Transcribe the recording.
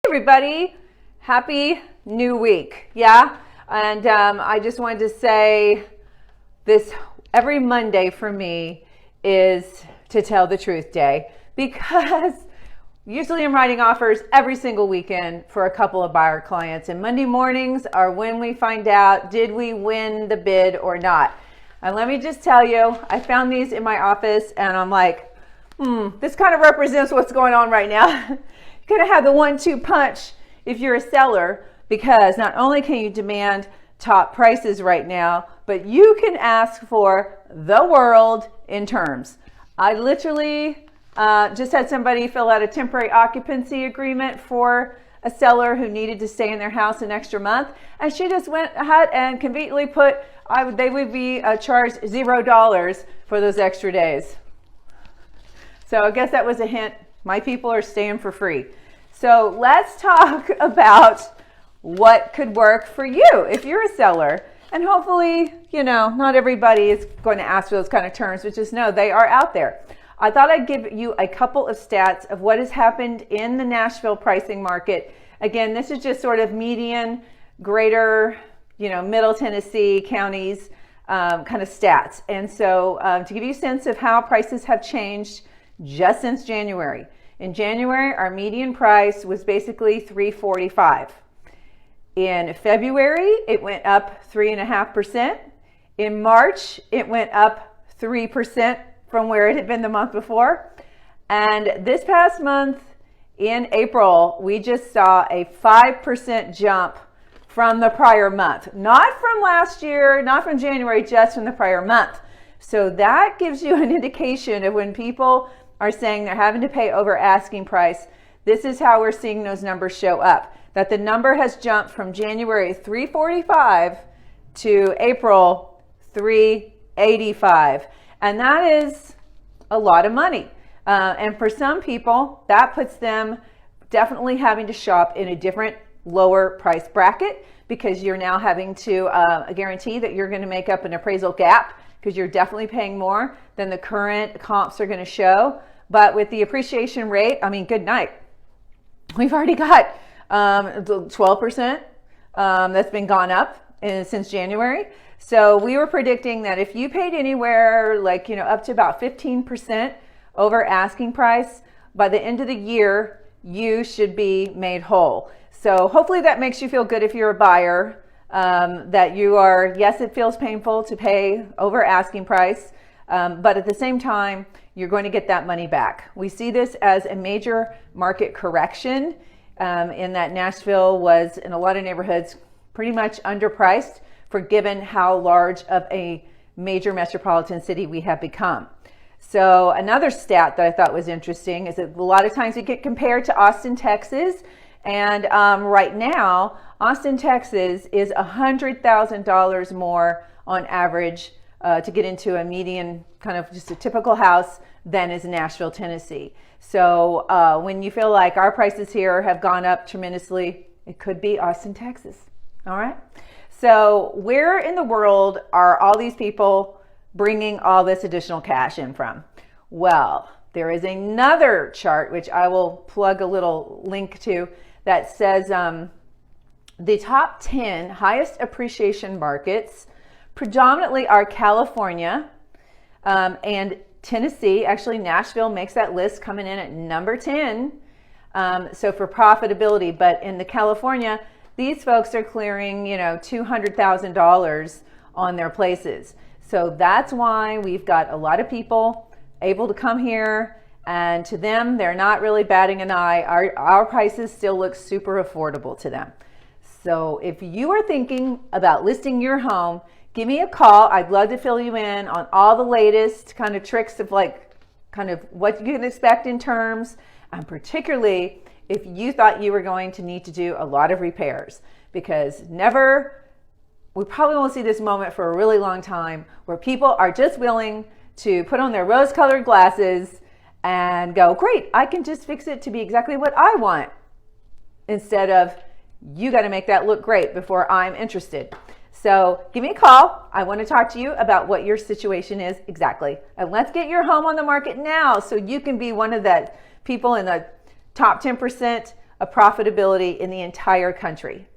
Everybody, happy new week. Yeah. And I just wanted to say this every Monday for me is to tell the truth day, because usually I'm writing offers every single weekend for a couple of buyer clients, and Monday mornings are when we find out, did we win the bid or not? And let me just tell you, I found these in my office and I'm like, this kind of represents what's going on right now. You're going to have the 1-2 punch if you're a seller, because not only can you demand top prices right now, but you can ask for the world in terms. I literally just had somebody fill out a temporary occupancy agreement for a seller who needed to stay in their house an extra month, and she just went ahead and conveniently put they would be charged $0 for those extra days. So I guess that was a hint. My people are staying for free. So let's talk about what could work for you if you're a seller. And hopefully, not everybody is going to ask for those kind of terms, but just know they are out there. I thought I'd give you a couple of stats of what has happened in the Nashville pricing market. Again, this is just sort of median, greater, middle Tennessee counties kind of stats. And so to give you a sense of how prices have changed just since January. In January, our median price was basically $345. In February, it went up 3.5%. In March, it went up 3% from where it had been the month before. And this past month, in April, we just saw a 5% jump from the prior month. Not from last year, not from January, just from the prior month. So that gives you an indication of when people are saying they're having to pay over asking price. This is how we're seeing those numbers show up. That the number has jumped from January 345 to April 385. And that is a lot of money. And for some people, that puts them definitely having to shop in a different lower price bracket, because you're now having to guarantee that you're going to make up an appraisal gap, because you're definitely paying more than the current comps are going to show. But with the appreciation rate, good night. We've already got 12% that's been gone up since January. So we were predicting that if you paid anywhere like, up to about 15% over asking price, by the end of the year, you should be made whole. So hopefully that makes you feel good if you're a buyer, that you are, yes, it feels painful to pay over asking price, but at the same time, you're going to get that money back. We see this as a major market correction, in that Nashville was, in a lot of neighborhoods, pretty much underpriced for given how large of a major metropolitan city we have become. So another stat that I thought was interesting is that a lot of times we get compared to Austin, Texas. And right now, Austin, Texas is $100,000 more on average to get into a median, kind of just a typical house, than is Nashville, Tennessee. So when you feel like our prices here have gone up tremendously, it could be Austin, Texas. All right. So where in the world are all these people bringing all this additional cash in from? Well, there is another chart, which I will plug a little link to, that says the top 10 highest appreciation markets predominantly are California and Tennessee. Actually, Nashville makes that list, coming in at number 10. So for profitability, but in the California, these folks are clearing, $200,000 on their places. So that's why we've got a lot of people able to come here, and to them, they're not really batting an eye. Our prices still look super affordable to them. So if you are thinking about listing your home, give me a call. I'd love to fill you in on all the latest kind of tricks of kind of what you can expect in terms, and particularly if you thought you were going to need to do a lot of repairs, because we probably won't see this moment for a really long time where people are just willing to put on their rose-colored glasses and go, great, I can just fix it to be exactly what I want, instead of, you got to make that look great before I'm interested. So give me a call. I want to talk to you about what your situation is exactly. And let's get your home on the market now so you can be one of the people in the top 10% of profitability in the entire country.